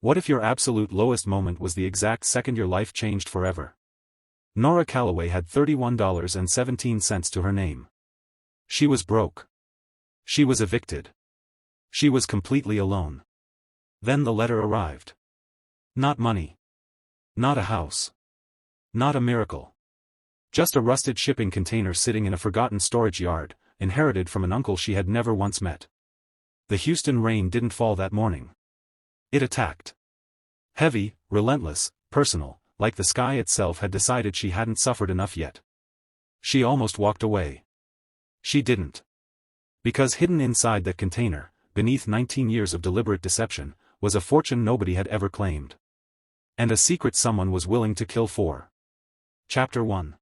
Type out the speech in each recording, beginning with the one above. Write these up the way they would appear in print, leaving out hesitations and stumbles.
What if your absolute lowest moment was the exact second your life changed forever? Nora Calloway had $31.17 to her name. She was broke. She was evicted. She was completely alone. Then the letter arrived. Not money. Not a house. Not a miracle. Just a rusted shipping container sitting in a forgotten storage yard, inherited from an uncle she had never once met. The Houston rain didn't fall that morning. It attacked. Heavy, relentless, personal, like the sky itself had decided she hadn't suffered enough yet. She almost walked away. She didn't. Because hidden inside that container, beneath 19 years of deliberate deception, was a fortune nobody had ever claimed. And a secret someone was willing to kill for. Chapter 1.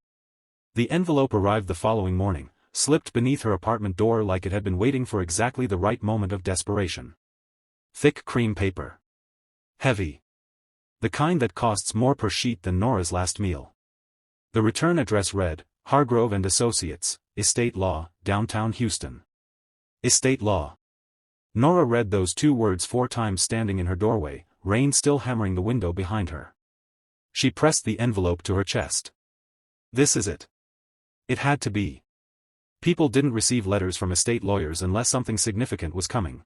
The envelope arrived the following morning, slipped beneath her apartment door like it had been waiting for exactly the right moment of desperation. Thick cream paper. Heavy. The kind that costs more per sheet than Nora's last meal. The return address read, Hargrove and Associates, Estate Law, Downtown Houston. Estate Law. Nora read those 2 words 4 times standing in her doorway, rain still hammering the window behind her. She pressed the envelope to her chest. This is it. It had to be. People didn't receive letters from estate lawyers unless something significant was coming.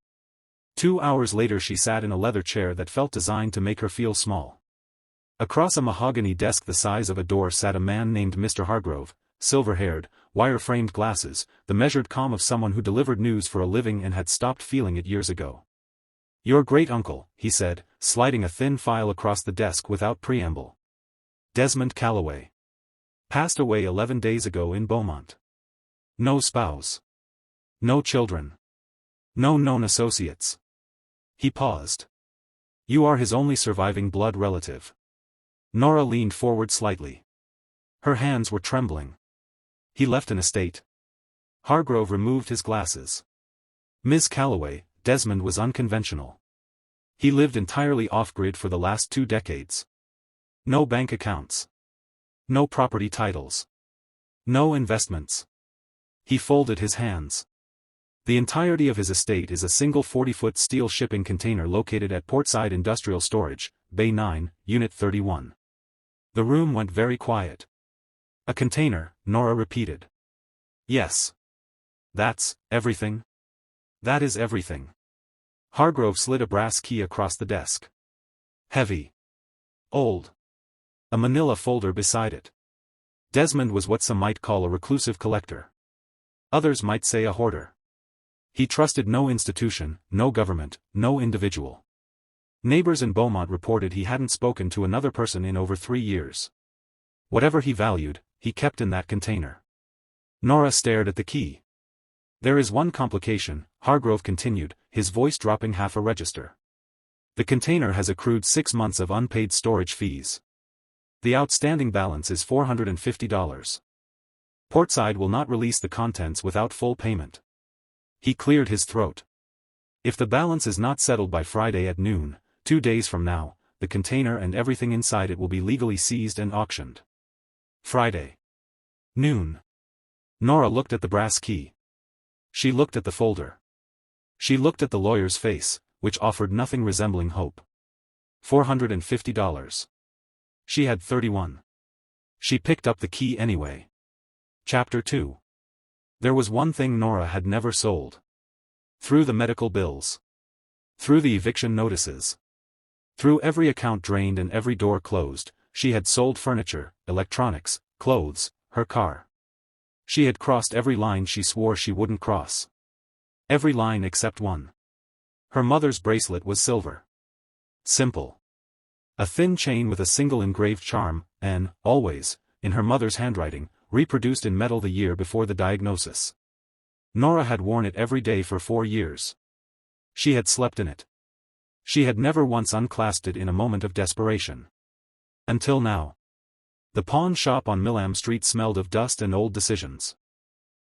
2 hours later she sat in a leather chair that felt designed to make her feel small. Across a mahogany desk the size of a door sat a man named Mr. Hargrove, silver-haired, wire-framed glasses, the measured calm of someone who delivered news for a living and had stopped feeling it years ago. Your great-uncle, he said, sliding a thin file across the desk without preamble. Desmond Calloway. Passed away 11 days ago in Beaumont. No spouse. No children. No known associates. He paused. You are his only surviving blood relative. Nora leaned forward slightly. Her hands were trembling. He left an estate. Hargrove removed his glasses. Ms. Calloway, Desmond was unconventional. He lived entirely off-grid for the last 2 decades. No bank accounts. No property titles. No investments. He folded his hands. The entirety of his estate is a single 40-foot steel shipping container located at Portside Industrial Storage, Bay 9, Unit 31. The room went very quiet. A container, Nora repeated. Yes. That's everything? That is everything. Hargrove slid a brass key across the desk. Heavy. Old. A manila folder beside it. Desmond was what some might call a reclusive collector. Others might say a hoarder. He trusted no institution, no government, no individual. Neighbors in Beaumont reported he hadn't spoken to another person in over 3 years. Whatever he valued, he kept in that container. Nora stared at the key. There is one complication, Hargrove continued, his voice dropping half a register. The container has accrued 6 months of unpaid storage fees. The outstanding balance is $450. Portside will not release the contents without full payment. He cleared his throat. If the balance is not settled by Friday at noon, 2 days from now, the container and everything inside it will be legally seized and auctioned. Friday. Noon. Nora looked at the brass key. She looked at the folder. She looked at the lawyer's face, which offered nothing resembling hope. $450. She had 31. She picked up the key anyway. Chapter 2. There was one thing Nora had never sold. Through the medical bills. Through the eviction notices. Through every account drained and every door closed, she had sold furniture, electronics, clothes, her car. She had crossed every line she swore she wouldn't cross. Every line except one. Her mother's bracelet was silver. Simple. A thin chain with a single engraved charm, and, always, in her mother's handwriting, reproduced in metal the year before the diagnosis. Nora had worn it every day for 4 years. She had slept in it. She had never once unclasped it in a moment of desperation. Until now. The pawn shop on Millam Street smelled of dust and old decisions.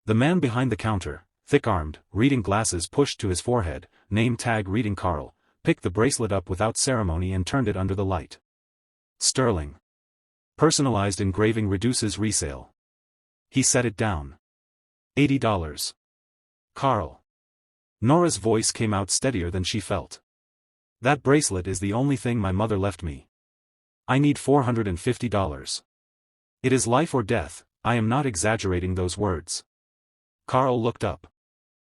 The man behind the counter, thick-armed, reading glasses pushed to his forehead, name tag reading Carl, picked the bracelet up without ceremony and turned it under the light. Sterling. Personalized engraving reduces resale. He set it down. $80. Carl. Nora's voice came out steadier than she felt. That bracelet is the only thing my mother left me. I need $450. It is life or death, I am not exaggerating those words. Carl looked up.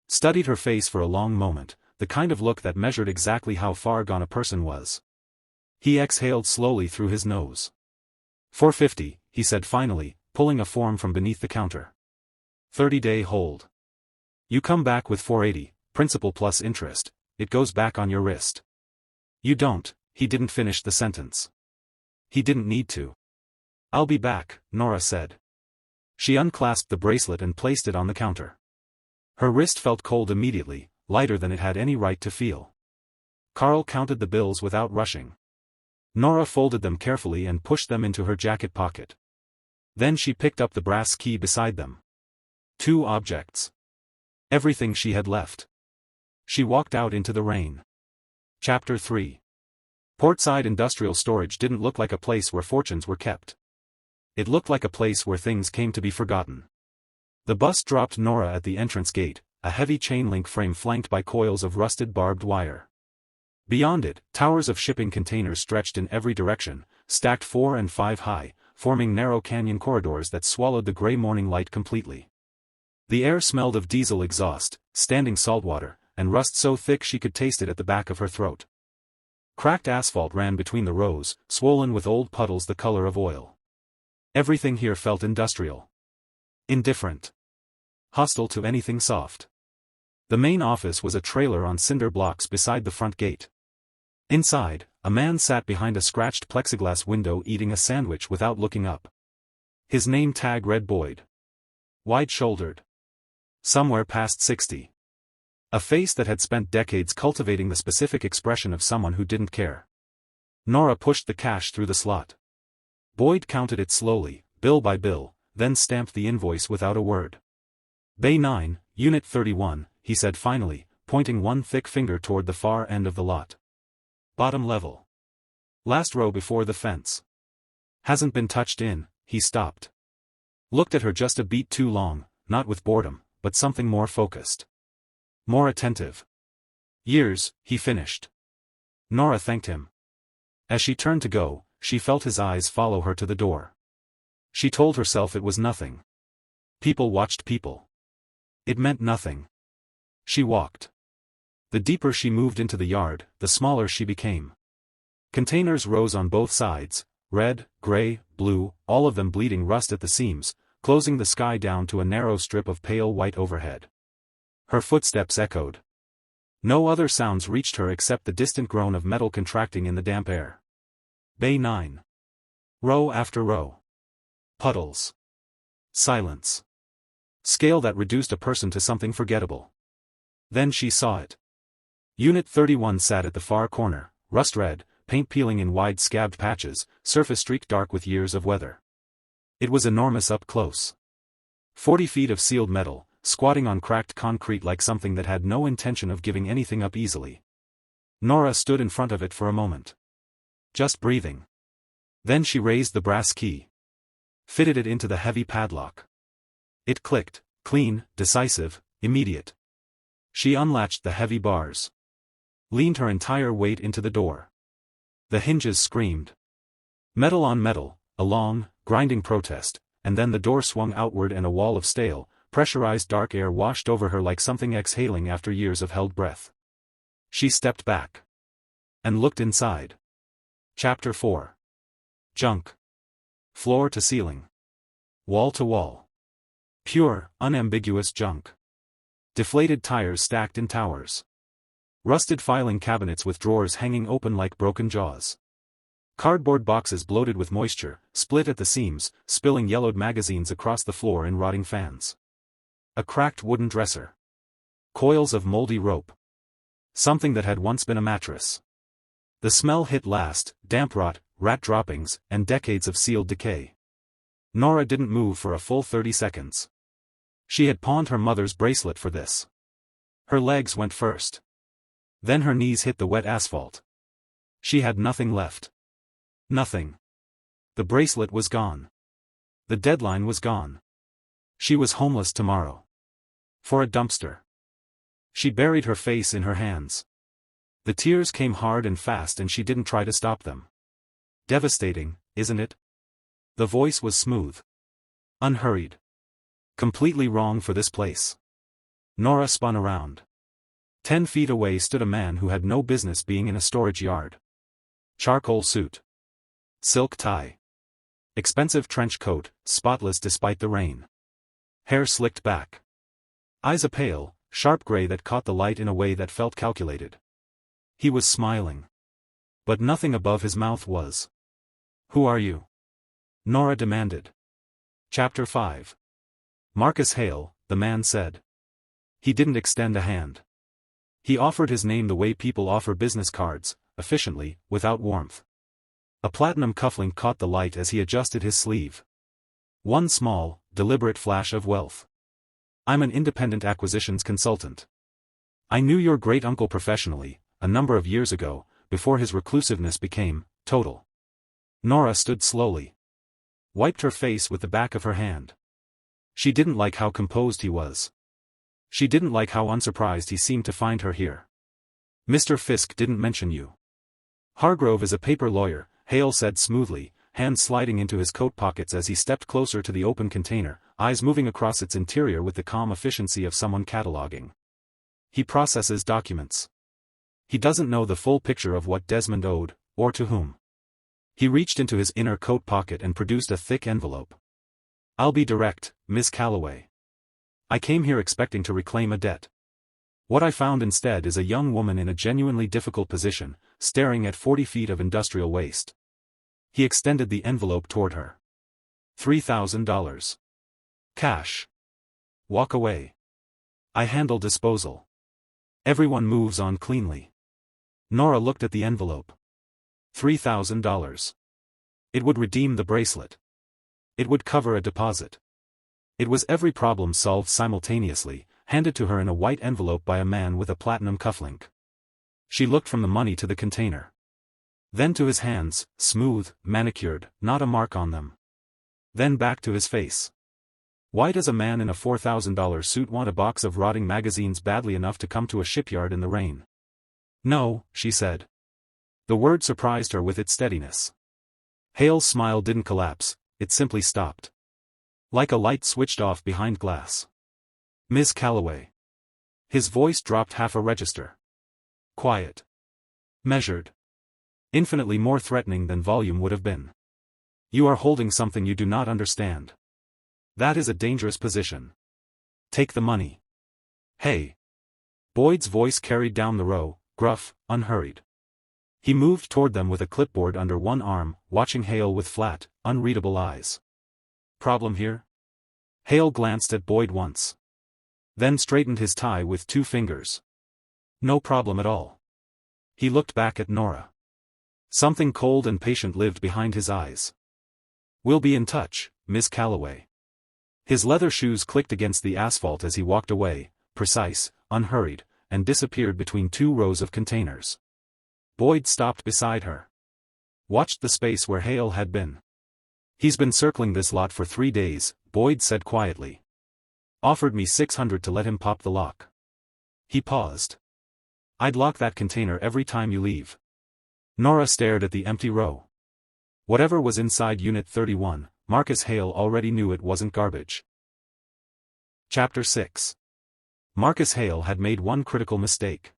Studied her face for a long moment, the kind of look that measured exactly how far gone a person was. He exhaled slowly through his nose. $450, he said finally, pulling a form from beneath the counter. 30-day hold. You come back with $480, principal plus interest, it goes back on your wrist. You don't, he didn't finish the sentence. He didn't need to. I'll be back, Nora said. She unclasped the bracelet and placed it on the counter. Her wrist felt cold immediately, lighter than it had any right to feel. Carl counted the bills without rushing. Nora folded them carefully and pushed them into her jacket pocket. Then she picked up the brass key beside them. 2 objects. Everything she had left. She walked out into the rain. Chapter 3. Portside Industrial Storage didn't look like a place where fortunes were kept. It looked like a place where things came to be forgotten. The bus dropped Nora at the entrance gate, a heavy chain-link frame flanked by coils of rusted barbed wire. Beyond it, towers of shipping containers stretched in every direction, stacked 4 and 5 high, forming narrow canyon corridors that swallowed the gray morning light completely. The air smelled of diesel exhaust, standing saltwater, and rust so thick she could taste it at the back of her throat. Cracked asphalt ran between the rows, swollen with old puddles the color of oil. Everything here felt industrial. Indifferent. Hostile to anything soft. The main office was a trailer on cinder blocks beside the front gate. Inside, a man sat behind a scratched plexiglass window eating a sandwich without looking up. His name tag read Boyd. Wide-shouldered. Somewhere past 60. A face that had spent decades cultivating the specific expression of someone who didn't care. Nora pushed the cash through the slot. Boyd counted it slowly, bill by bill, then stamped the invoice without a word. Bay 9, Unit 31, he said finally, pointing one thick finger toward the far end of the lot. Bottom level. Last row before the fence. Hasn't been touched in, he stopped. Looked at her just a beat too long, not with boredom, but something more focused. More attentive. Years, he finished. Nora thanked him. As she turned to go, she felt his eyes follow her to the door. She told herself it was nothing. People watched people. It meant nothing. She walked. The deeper she moved into the yard, the smaller she became. Containers rose on both sides, red, gray, blue, all of them bleeding rust at the seams, closing the sky down to a narrow strip of pale white overhead. Her footsteps echoed. No other sounds reached her except the distant groan of metal contracting in the damp air. Bay 9. Row after row. Puddles. Silence. Scale that reduced a person to something forgettable. Then she saw it. Unit 31 sat at the far corner, rust-red, paint peeling in wide scabbed patches, surface streaked dark with years of weather. It was enormous up close. 40 feet of sealed metal, squatting on cracked concrete like something that had no intention of giving anything up easily. Nora stood in front of it for a moment. Just breathing. Then she raised the brass key. Fitted it into the heavy padlock. It clicked, clean, decisive, immediate. She unlatched the heavy bars. Leaned her entire weight into the door. The hinges screamed. Metal on metal, a long, grinding protest, and then the door swung outward and a wall of stale, pressurized dark air washed over her like something exhaling after years of held breath. She stepped back. And looked inside. Chapter 4. Junk. Floor to ceiling. Wall to wall. Pure, unambiguous junk. Deflated tires stacked in towers. Rusted filing cabinets with drawers hanging open like broken jaws. Cardboard boxes bloated with moisture, split at the seams, spilling yellowed magazines across the floor in rotting fans. A cracked wooden dresser. Coils of moldy rope. Something that had once been a mattress. The smell hit last, damp rot, rat droppings, and decades of sealed decay. Nora didn't move for a full 30 seconds. She had pawned her mother's bracelet for this. Her legs went first. Then her knees hit the wet asphalt. She had nothing left. Nothing. The bracelet was gone. The deadline was gone. She was homeless tomorrow. For a dumpster. She buried her face in her hands. The tears came hard and fast and she didn't try to stop them. Devastating, isn't it? The voice was smooth. Unhurried. Completely wrong for this place. Nora spun around. 10 feet away stood a man who had no business being in a storage yard. Charcoal suit. Silk tie. Expensive trench coat, spotless despite the rain. Hair slicked back. Eyes a pale, sharp gray that caught the light in a way that felt calculated. He was smiling. But nothing above his mouth was. Who are you? Nora demanded. Chapter 5. Marcus Hale, the man said. He didn't extend a hand. He offered his name the way people offer business cards, efficiently, without warmth. A platinum cufflink caught the light as he adjusted his sleeve. One small, deliberate flash of wealth. I'm an independent acquisitions consultant. I knew your great-uncle professionally, a number of years ago, before his reclusiveness became total. Nora stood slowly. Wiped her face with the back of her hand. She didn't like how composed he was. She didn't like how unsurprised he seemed to find her here. Mr. Fisk didn't mention you. Hargrove is a paper lawyer, Hale said smoothly, hands sliding into his coat pockets as he stepped closer to the open container, eyes moving across its interior with the calm efficiency of someone cataloging. He processes documents. He doesn't know the full picture of what Desmond owed, or to whom. He reached into his inner coat pocket and produced a thick envelope. I'll be direct, Miss Calloway. I came here expecting to reclaim a debt. What I found instead is a young woman in a genuinely difficult position, staring at 40 feet of industrial waste. He extended the envelope toward her. $3,000. Cash. Walk away. I handle disposal. Everyone moves on cleanly. Nora looked at the envelope. $3,000. It would redeem the bracelet. It would cover a deposit. It was every problem solved simultaneously, handed to her in a white envelope by a man with a platinum cufflink. She looked from the money to the container. Then to his hands, smooth, manicured, not a mark on them. Then back to his face. Why does a man in a $4,000 suit want a box of rotting magazines badly enough to come to a shipyard in the rain? No, she said. The word surprised her with its steadiness. Hale's smile didn't collapse, it simply stopped. Like a light switched off behind glass. Miss Calloway. His voice dropped half a register. Quiet. Measured. Infinitely more threatening than volume would have been. You are holding something you do not understand. That is a dangerous position. Take the money. Hey. Boyd's voice carried down the row, gruff, unhurried. He moved toward them with a clipboard under one arm, watching Hale with flat, unreadable eyes. Problem here? Hale glanced at Boyd once. Then straightened his tie with 2 fingers. No problem at all. He looked back at Nora. Something cold and patient lived behind his eyes. We'll be in touch, Miss Calloway. His leather shoes clicked against the asphalt as he walked away, precise, unhurried, and disappeared between 2 rows of containers. Boyd stopped beside her. Watched the space where Hale had been. He's been circling this lot for 3 days, Boyd said quietly. Offered me $600 to let him pop the lock. He paused. I'd lock that container every time you leave. Nora stared at the empty row. Whatever was inside Unit 31, Marcus Hale already knew it wasn't garbage. Chapter 6. Marcus Hale had made one critical mistake.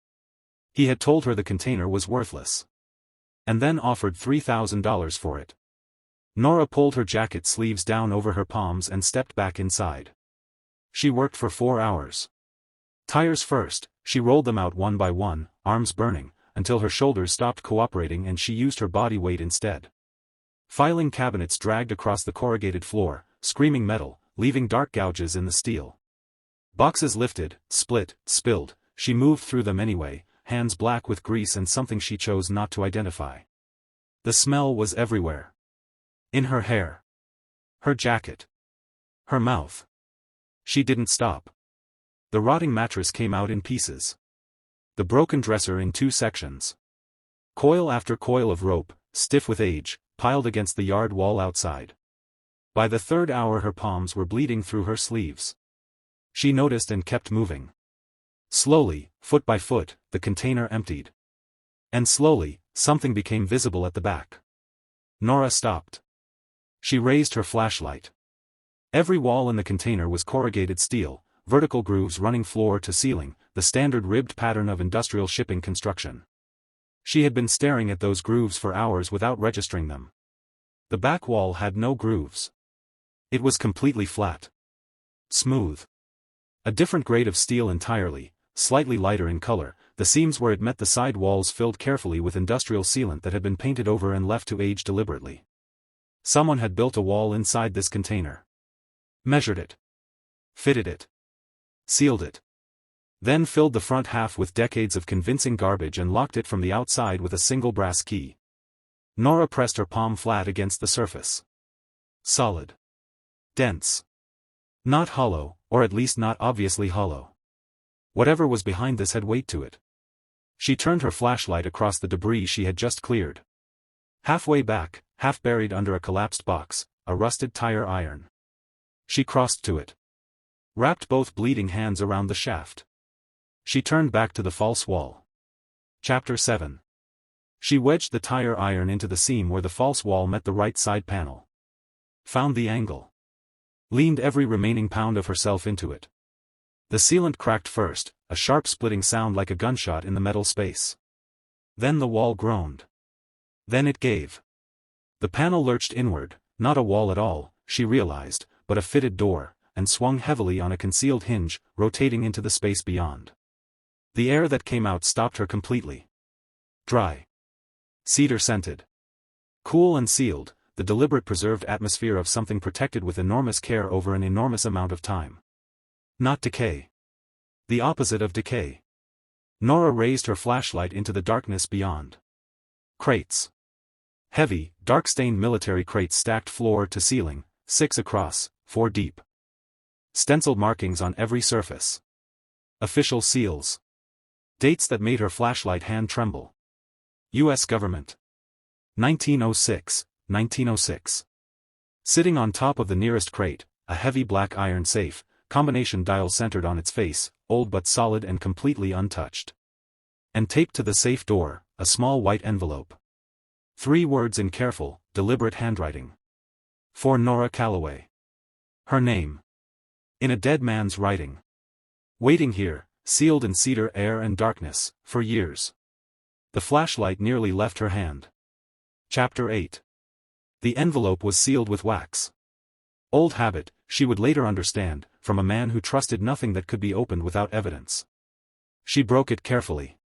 He had told her the container was worthless. And then offered $3,000 for it. Nora pulled her jacket sleeves down over her palms and stepped back inside. She worked for 4 hours. Tires first, she rolled them out one by one, arms burning, until her shoulders stopped cooperating and she used her body weight instead. Filing cabinets dragged across the corrugated floor, screaming metal, leaving dark gouges in the steel. Boxes lifted, split, spilled, she moved through them anyway, hands black with grease and something she chose not to identify. The smell was everywhere. In her hair. Her jacket. Her mouth. She didn't stop. The rotting mattress came out in pieces. The broken dresser in 2 sections. Coil after coil of rope, stiff with age, piled against the yard wall outside. By the 3rd hour her palms were bleeding through her sleeves. She noticed and kept moving. Slowly, foot by foot, the container emptied. And slowly, something became visible at the back. Nora stopped. She raised her flashlight. Every wall in the container was corrugated steel, vertical grooves running floor to ceiling, the standard ribbed pattern of industrial shipping construction. She had been staring at those grooves for hours without registering them. The back wall had no grooves. It was completely flat. Smooth. A different grade of steel entirely, slightly lighter in color, the seams where it met the side walls filled carefully with industrial sealant that had been painted over and left to age deliberately. Someone had built a wall inside this container. Measured it. Fitted it. Sealed it. Then filled the front half with decades of convincing garbage and locked it from the outside with a single brass key. Nora pressed her palm flat against the surface. Solid. Dense. Not hollow, or at least not obviously hollow. Whatever was behind this had weight to it. She turned her flashlight across the debris she had just cleared. Halfway back, half buried under a collapsed box, a rusted tire iron. She crossed to it. Wrapped both bleeding hands around the shaft. She turned back to the false wall. Chapter 7. She wedged the tire iron into the seam where the false wall met the right side panel. Found the angle. Leaned every remaining pound of herself into it. The sealant cracked first, a sharp splitting sound like a gunshot in the metal space. Then the wall groaned. Then it gave. The panel lurched inward, not a wall at all, she realized, but a fitted door, and swung heavily on a concealed hinge, rotating into the space beyond. The air that came out stopped her completely. Dry. Cedar-scented. Cool and sealed, the deliberate preserved atmosphere of something protected with enormous care over an enormous amount of time. Not decay. The opposite of decay. Nora raised her flashlight into the darkness beyond. Crates. Heavy, dark-stained military crates stacked floor to ceiling, 6 across, 4 deep. Stenciled markings on every surface. Official seals. Dates that made her flashlight hand tremble. U.S. Government. 1906, 1906. Sitting on top of the nearest crate, a heavy black iron safe, combination dial centered on its face, old but solid and completely untouched. And taped to the safe door, a small white envelope. 3 words in careful, deliberate handwriting. For Nora Calloway. Her name. In a dead man's writing. Waiting here, sealed in cedar air and darkness, for years. The flashlight nearly left her hand. Chapter 8. The envelope was sealed with wax. Old habit, she would later understand, from a man who trusted nothing that could be opened without evidence. She broke it carefully.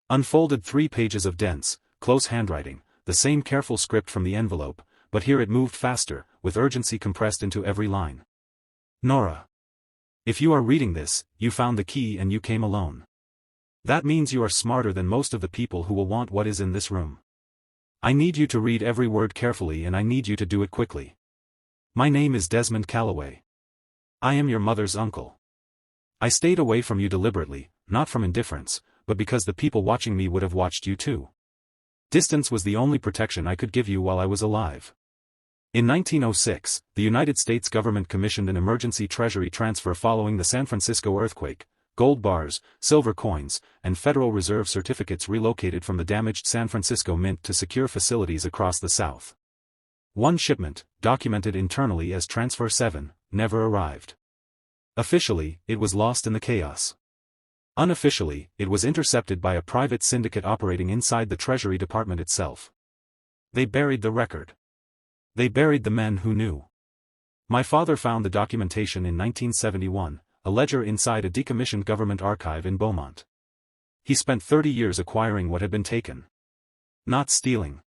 Unfolded 3 pages of dense, close handwriting, the same careful script from the envelope, but here it moved faster, with urgency compressed into every line. Nora. If you are reading this, you found the key and you came alone. That means you are smarter than most of the people who will want what is in this room. I need you to read every word carefully and I need you to do it quickly. My name is Desmond Calloway. I am your mother's uncle. I stayed away from you deliberately, not from indifference, but because the people watching me would have watched you too. Distance was the only protection I could give you while I was alive. In 1906, the United States government commissioned an emergency treasury transfer following the San Francisco earthquake. Gold bars, silver coins, and Federal Reserve certificates relocated from the damaged San Francisco Mint to secure facilities across the South. One shipment, documented internally as Transfer 7, never arrived. Officially, it was lost in the chaos. Unofficially, it was intercepted by a private syndicate operating inside the Treasury Department itself. They buried the record. They buried the men who knew. My father found the documentation in 1971, a ledger inside a decommissioned government archive in Beaumont. He spent 30 years acquiring what had been taken. Not stealing.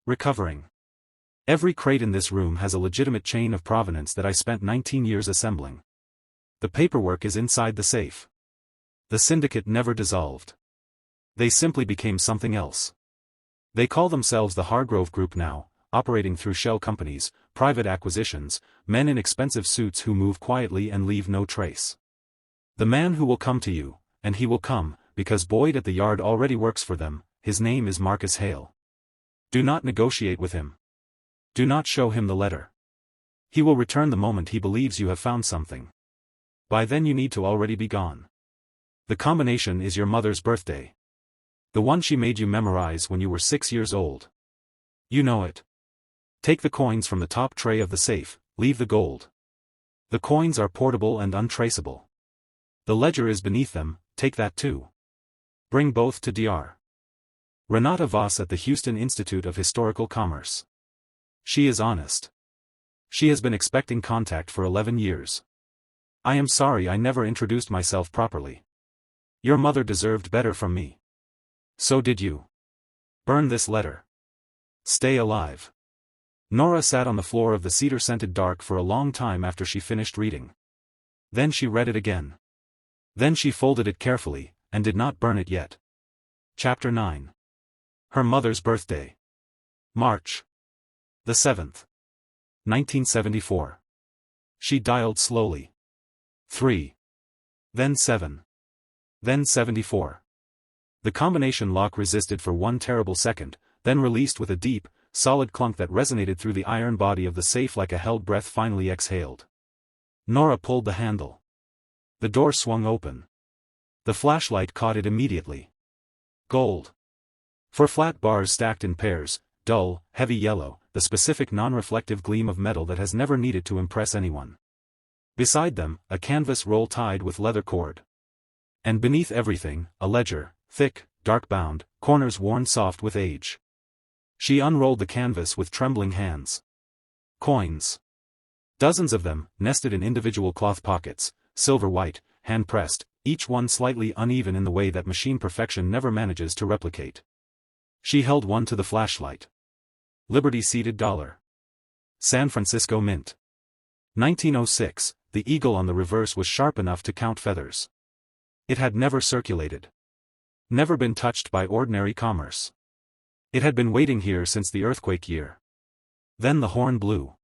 Recovering. Every crate in this room has a legitimate chain of provenance that I spent 19 years assembling. The paperwork is inside the safe. The syndicate never dissolved. They simply became something else. They call themselves the Hargrove Group now, operating through shell companies, private acquisitions, men in expensive suits who move quietly and leave no trace. The man who will come to you, and he will come, because Boyd at the yard already works for them, his name is Marcus Hale. Do not negotiate with him. Do not show him the letter. He will return the moment he believes you have found something. By then you need to already be gone. The combination is your mother's birthday. The one she made you memorize when you were 6 years old. You know it. Take the coins from the top tray of the safe, leave the gold. The coins are portable and untraceable. The ledger is beneath them, take that too. Bring both to Dr. Renata Voss at the Houston Institute of Historical Commerce. She is honest. She has been expecting contact for 11 years. I am sorry I never introduced myself properly. Your mother deserved better from me. So did you. Burn this letter. Stay alive. Nora sat on the floor of the cedar-scented dark for a long time after she finished reading. Then she read it again. Then she folded it carefully, and did not burn it yet. Chapter 9. Her mother's birthday. March the 7th. 1974. She dialed slowly. 3. Then 7. Then 74. The combination lock resisted for one terrible second, then released with a deep, solid clunk that resonated through the iron body of the safe like a held breath finally exhaled. Nora pulled the handle. The door swung open. The flashlight caught it immediately. Gold. 4 flat bars stacked in pairs, dull, heavy yellow, the specific non-reflective gleam of metal that has never needed to impress anyone. Beside them, a canvas roll tied with leather cord. And beneath everything, a ledger, thick, dark-bound, corners worn soft with age. She unrolled the canvas with trembling hands. Coins. Dozens of them, nested in individual cloth pockets, silver-white, hand-pressed, each one slightly uneven in the way that machine perfection never manages to replicate. She held one to the flashlight. Liberty-seated dollar. San Francisco Mint. 1906, the eagle on the reverse was sharp enough to count feathers. It had never circulated. Never been touched by ordinary commerce. It had been waiting here since the earthquake year. Then the horn blew.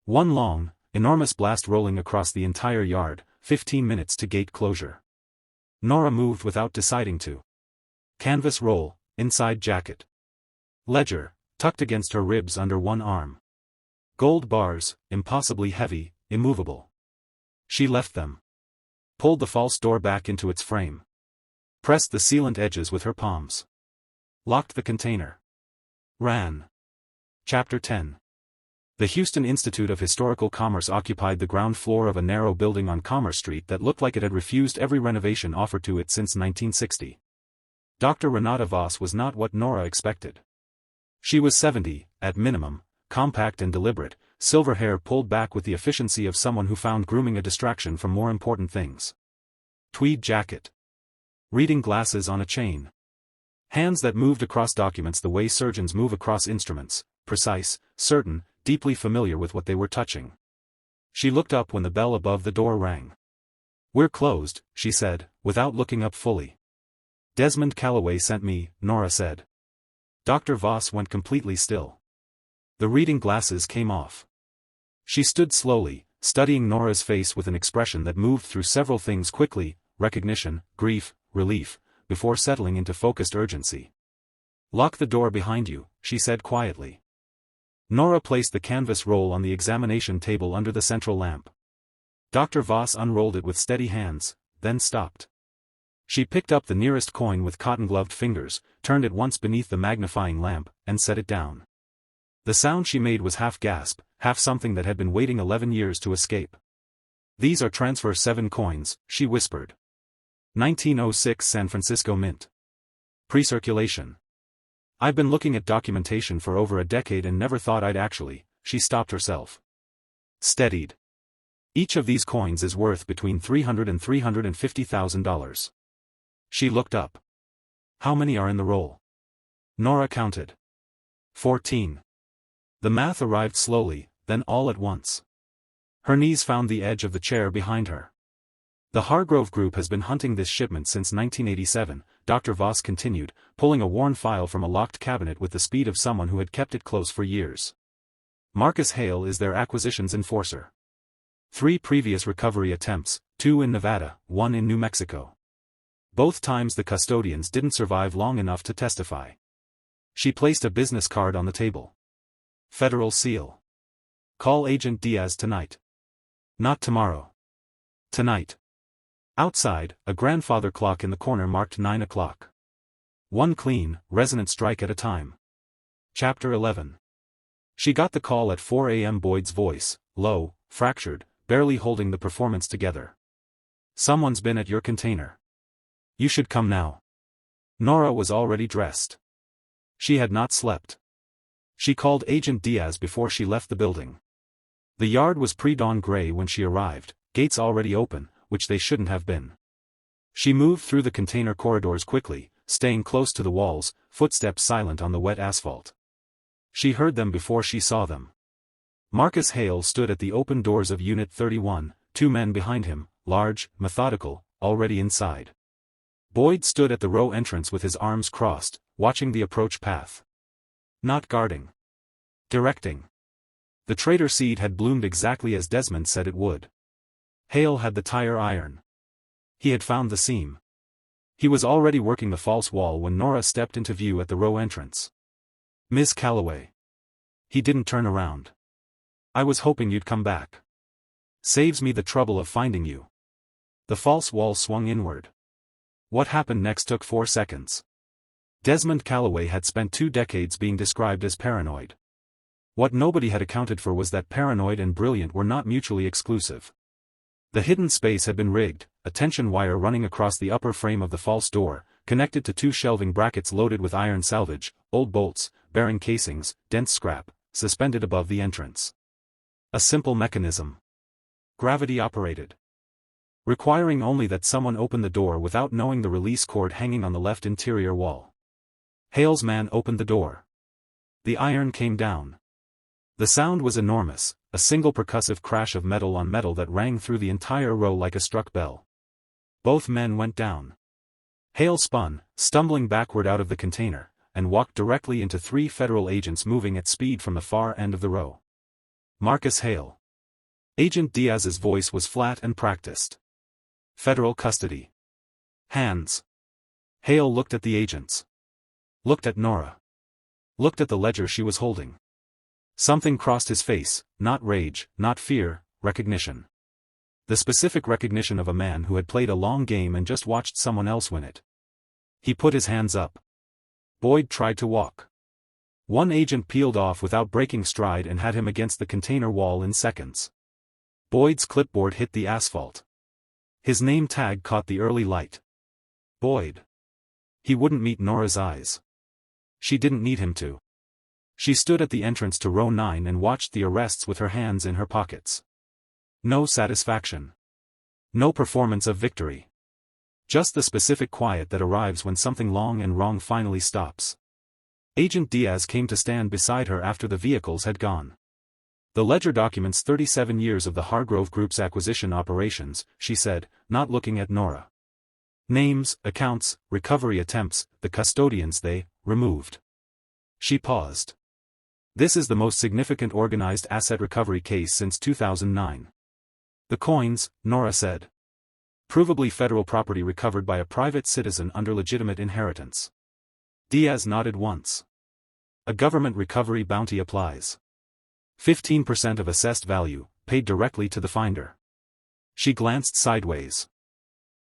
One long, enormous blast rolling across the entire yard, 15 minutes to gate closure. Nora moved without deciding to. Canvas roll, inside jacket. Ledger, tucked against her ribs under one arm. Gold bars, impossibly heavy, immovable. She left them. Pulled the false door back into its frame. Pressed the sealant edges with her palms. Locked the container. Ran. Chapter 10. The Houston Institute of Historical Commerce occupied the ground floor of a narrow building on Commerce Street that looked like it had refused every renovation offered to it since 1960. Dr. Renata Voss was not what Nora expected. She was 70, at minimum, compact and deliberate, silver hair pulled back with the efficiency of someone who found grooming a distraction from more important things. Tweed jacket. Reading glasses on a chain. Hands that moved across documents the way surgeons move across instruments, precise, certain, deeply familiar with what they were touching. She looked up when the bell above the door rang. "We're closed," she said, without looking up fully. "Desmond Calloway sent me," Nora said. Dr. Voss went completely still. The reading glasses came off. She stood slowly, studying Nora's face with an expression that moved through several things quickly: recognition, grief, relief, before settling into focused urgency. "Lock the door behind you," she said quietly. Nora placed the canvas roll on the examination table under the central lamp. Dr. Voss unrolled it with steady hands, then stopped. She picked up the nearest coin with cotton-gloved fingers, turned it once beneath the magnifying lamp, and set it down. The sound she made was half gasp, half something that had been waiting 11 years to escape. "These are transfer 7 coins," she whispered. 1906 San Francisco Mint. Pre-circulation. "I've been looking at documentation for over a decade and never thought I'd actually," she stopped herself. Steadied. "Each of these coins is worth between $300,000 and $350,000. She looked up. "How many are in the roll?" Nora counted. 14. The math arrived slowly, then all at once. Her knees found the edge of the chair behind her. "The Hargrove Group has been hunting this shipment since 1987, Dr. Voss continued, pulling a worn file from a locked cabinet with the speed of someone who had kept it close for years. "Marcus Hale is their acquisitions enforcer. 3 previous recovery attempts, 2 in Nevada, 1 in New Mexico. Both times the custodians didn't survive long enough to testify." She placed a business card on the table. "Federal seal. Call Agent Diaz tonight." "Not tomorrow. Tonight." Outside, a grandfather clock in the corner marked 9 o'clock. One clean, resonant strike at a time. Chapter 11. She got the call at 4 a.m. Boyd's voice, low, fractured, barely holding the performance together. Someone's been at your container. You should come now. Nora was already dressed. She had not slept. She called Agent Diaz before she left the building. The yard was pre-dawn gray when she arrived, gates already open, which they shouldn't have been. She moved through the container corridors quickly, staying close to the walls, footsteps silent on the wet asphalt. She heard them before she saw them. Marcus Hale stood at the open doors of Unit 31, two men behind him, large, methodical, already inside. Boyd stood at the row entrance with his arms crossed, watching the approach path. Not guarding. Directing. The traitor seed had bloomed exactly as Desmond said it would. Hale had the tire iron. He had found the seam. He was already working the false wall when Nora stepped into view at the row entrance. Miss Calloway. He didn't turn around. I was hoping you'd come back. Saves me the trouble of finding you. The false wall swung inward. What happened next took 4 seconds. Desmond Calloway had spent 2 decades being described as paranoid. What nobody had accounted for was that paranoid and brilliant were not mutually exclusive. The hidden space had been rigged, a tension wire running across the upper frame of the false door, connected to 2 shelving brackets loaded with iron salvage, old bolts, bearing casings, dense scrap, suspended above the entrance. A simple mechanism. Gravity operated. Requiring only that someone open the door without knowing the release cord hanging on the left interior wall. Hale's man opened the door. The iron came down. The sound was enormous, a single percussive crash of metal on metal that rang through the entire row like a struck bell. Both men went down. Hale spun, stumbling backward out of the container, and walked directly into 3 federal agents moving at speed from the far end of the row. Marcus Hale. Agent Diaz's voice was flat and practiced. Federal custody. Hands. Hale looked at the agents. Looked at Nora. Looked at the ledger she was holding. Something crossed his face, not rage, not fear, recognition. The specific recognition of a man who had played a long game and just watched someone else win it. He put his hands up. Boyd tried to walk. One agent peeled off without breaking stride and had him against the container wall in seconds. Boyd's clipboard hit the asphalt. His name tag caught the early light. Boyd. He wouldn't meet Nora's eyes. She didn't need him to. She stood at the entrance to row 9 and watched the arrests with her hands in her pockets. No satisfaction. No performance of victory. Just the specific quiet that arrives when something long and wrong finally stops. Agent Diaz came to stand beside her after the vehicles had gone. The ledger documents 37 years of the Hargrove Group's acquisition operations, she said, not looking at Nora. Names, accounts, recovery attempts, the custodians they removed. She paused. This is the most significant organized asset recovery case since 2009. The coins, Nora said. Provably federal property recovered by a private citizen under legitimate inheritance. Diaz nodded once. A government recovery bounty applies. 15% of assessed value, paid directly to the finder. She glanced sideways.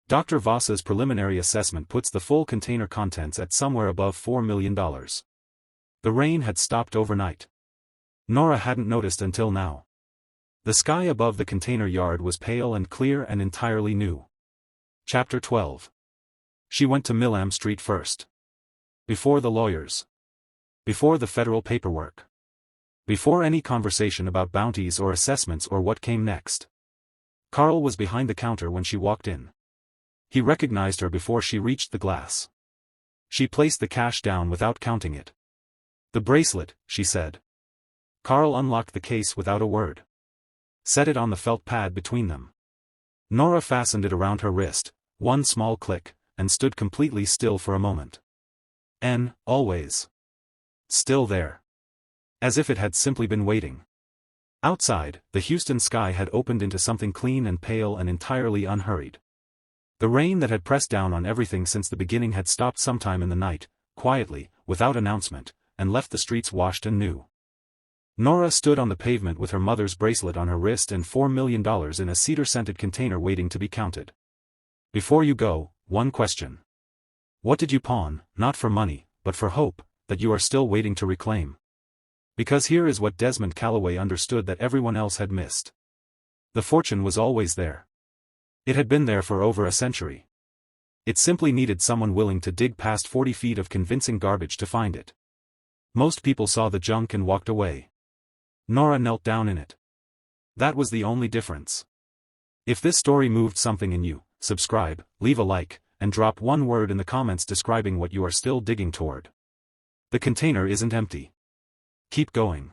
Dr. Vasa's preliminary assessment puts the full container contents at somewhere above $4 million. The rain had stopped overnight. Nora hadn't noticed until now. The sky above the container yard was pale and clear and entirely new. Chapter 12. She went to Millam Street first. Before the lawyers. Before the federal paperwork. Before any conversation about bounties or assessments or what came next. Carl was behind the counter when she walked in. He recognized her before she reached the glass. She placed the cash down without counting it. The bracelet, she said. Carl unlocked the case without a word. Set it on the felt pad between them. Nora fastened it around her wrist, one small click, and stood completely still for a moment. Always. Still there. As if it had simply been waiting. Outside, the Houston sky had opened into something clean and pale and entirely unhurried. The rain that had pressed down on everything since the beginning had stopped sometime in the night, quietly, without announcement, and left the streets washed and new. Nora stood on the pavement with her mother's bracelet on her wrist and $4 million in a cedar-scented container waiting to be counted. Before you go, one question. What did you pawn, not for money, but for hope, that you are still waiting to reclaim? Because here is what Desmond Calloway understood that everyone else had missed. The fortune was always there. It had been there for over a century. It simply needed someone willing to dig past 40 feet of convincing garbage to find it. Most people saw the junk and walked away. Nora knelt down in it. That was the only difference. If this story moved something in you, subscribe, leave a like, and drop one word in the comments describing what you are still digging toward. The container isn't empty. Keep going.